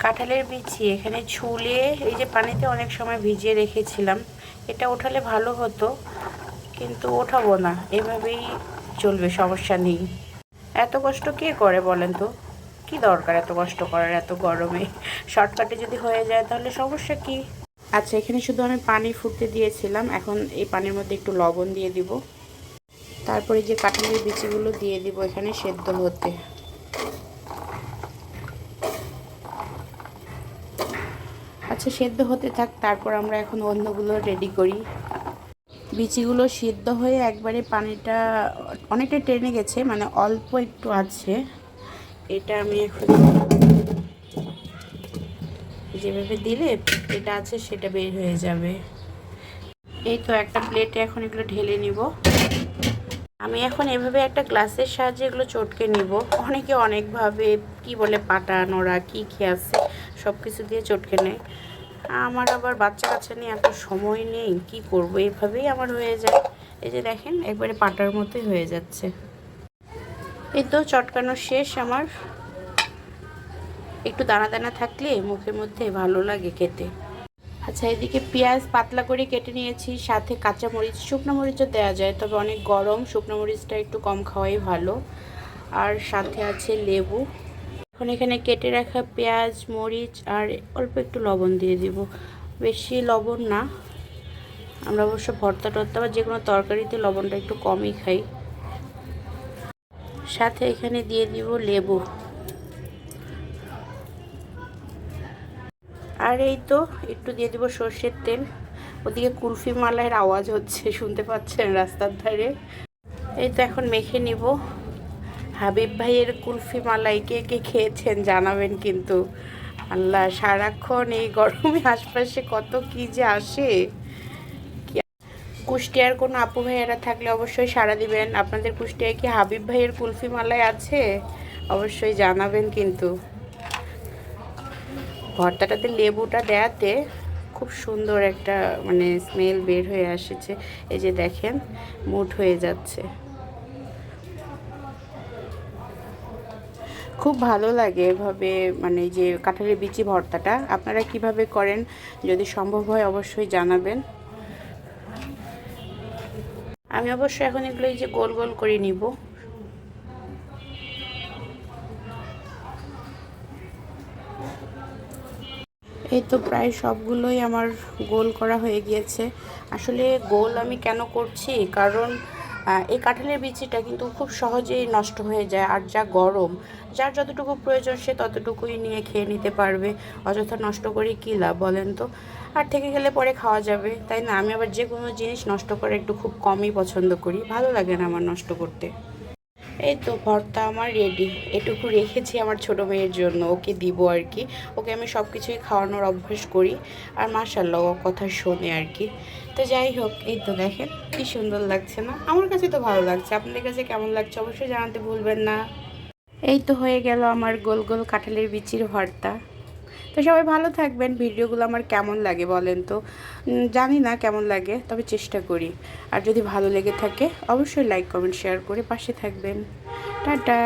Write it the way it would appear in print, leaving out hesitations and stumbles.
কাঁঠালের বিচি এখানে ছুলে এই যে পানিতে অনেক সময় ভিজিয়ে রেখেছিলাম। এটা ওঠালে ভালো হতো, কিন্তু ওঠাবো না, এভাবেই চলবে, সমস্যা নেই। এত কষ্ট কে করে বলেন তো? কি দরকার এত কষ্ট করার এত গরমে? শর্টকাটে যদি হয়ে যায় তাহলে সমস্যা কি? আচ্ছা, এখানে শুধু আমি পানি ফুটতে দিয়েছিলাম। এখন এই পানির মধ্যে একটু লবণ দিয়ে দিব। তারপরে যে কাঁঠালের বিচিগুলো দিয়ে দিব এখানে সেদ্ধ হতে। আচ্ছা, সেদ্ধ হতে থাক, তারপর আমরা এখন অন্যগুলো রেডি করি। বিচিগুলো সিদ্ধ হয়ে একবারে পানিটা অনেকটা টেনে গেছে, মানে অল্প একটু আছে। এটা আমি এখন যেভাবে দিলে এটা আছে সেটা বের হয়ে যাবে। এই তো একটা প্লেটে এখন এগুলো ঢেলে নিব। আমি এখন এভাবে একটা গ্লাসের সাহায্যে এগুলো চটকে নিব। অনেকে অনেকভাবে কি বলে পাটা নোড়া কি আছে সব কিছু দিয়ে চটকে নেয়। আমার আবার বাচ্চা কাচ্চা নিয়ে এত সময় নেই, কি করব, এভাবেই আমার হয়ে যায়। এই যে দেখেন একবারে পাটার মতোই হয়ে যাচ্ছে। এই তো চটকানো শেষ আমার। একটু দানা দানা থাকলে মুখের মধ্যে ভালো লাগে খেতে। আচ্ছা, এদিকে পেঁয়াজ পাতলা করে কেটে নিয়েছি, সাথে কাঁচা মরিচ, শুকনো মরিচও দেওয়া যায়, তবে অনেক গরম, শুকনো মরিচটা একটু কম খাওয়াই ভালো। আর সাথে আছে লেবু। এখন এখানে কেটে রাখা পেঁয়াজ, মরিচ আর অল্প একটু লবণ দিয়ে দিব, বেশি লবণ না। আমরা অবশ্য ভর্তা টর্তা বা যে কোনো তরকারিতে লবণটা একটু কমই খাই। সাথে এখানে দিয়ে দিব লেবু। আর এই তো একটু দিয়ে দিব সর্ষের তেল। ওদিকে কুলফি মালাইয়ের আওয়াজ হচ্ছে, শুনতে পাচ্ছেন রাস্তার ধারে। এই তো এখন মেখে নিব। হাবিব ভাইয়ের কুলফি মালাই কে কে খেয়েছেন জানাবেন কিন্তু। আল্লাহ, সারাক্ষণ এই গরমে আশপাশে কত কি যে আসে। কুষ্টিয়ার কোনো আপু ভাইয়েরা থাকলে অবশ্যই সাড়া দিবেন। আপনাদের কুষ্টিয়ায় কি হাবিব ভাইয়ের কুলফি মালাই আছে? অবশ্যই জানাবেন কিন্তু। ভর্তাটাতে লেবুটা দেয়াতে খুব সুন্দর একটা মানে স্মেল বের হয়ে আসছে। এই যে দেখেন মুঠ হয়ে যাচ্ছে, খুব ভালো লাগে এভাবে। মানে যে কাঁঠালের বিচি ভর্তাটা আপনারা কিভাবে করেন যদি সম্ভব হয় অবশ্যই জানাবেন। আমি অবশ্য এখন এগুলো এই যে গোল গোল করে নিব। এই তো প্রায় সবগুলোই আমার গোল করা হয়ে গিয়েছে। আসলে গোল আমি কেন করছি, কারণ এই কাঁঠালের বিচিটা কিন্তু খুব সহজেই নষ্ট হয়ে যায়। আর যা গরম, যার যতটুকু প্রয়োজন সে ততটুকুই নিয়ে খেয়ে নিতে পারবে। অযথা নষ্ট করে কী লাভ বলেন তো? আর থেকে গেলে পরে খাওয়া যাবে, তাই না? আমি আবার যে কোনো জিনিস নষ্ট করে একটু খুব কমই পছন্দ করি, ভালো লাগে না আমার নষ্ট করতে। এই তো ভর্তা আমার রেডি। এটুকু রেখেছি আমার ছোটো মেয়ের জন্য, ওকে দিব আর কি। ওকে আমি সব কিছুই খাওয়ানোর অভ্যাস করি, আর মাশাআল্লাহ ও কথা শোনে আর কি। তো যাই হোক, এই তো দেখেন কি সুন্দর লাগছে না? আমার কাছে তো ভালো লাগছে, আপনাদের কাছে কেমন লাগছে অবশ্যই জানাতে ভুলবেন না। এই তো হয়ে গেল আমার গোল গোল কাঁঠালের বিচির ভর্তা। তো সবাই ভালো থাকবেন। ভিডিওগুলো আমার কেমন লাগে বলেন তো? জানি না কেমন লাগে, তবে চেষ্টা করি। আর যদি ভালো লেগে থাকে অবশ্যই লাইক কমেন্ট শেয়ার করে পাশে থাকবেন। টাটা।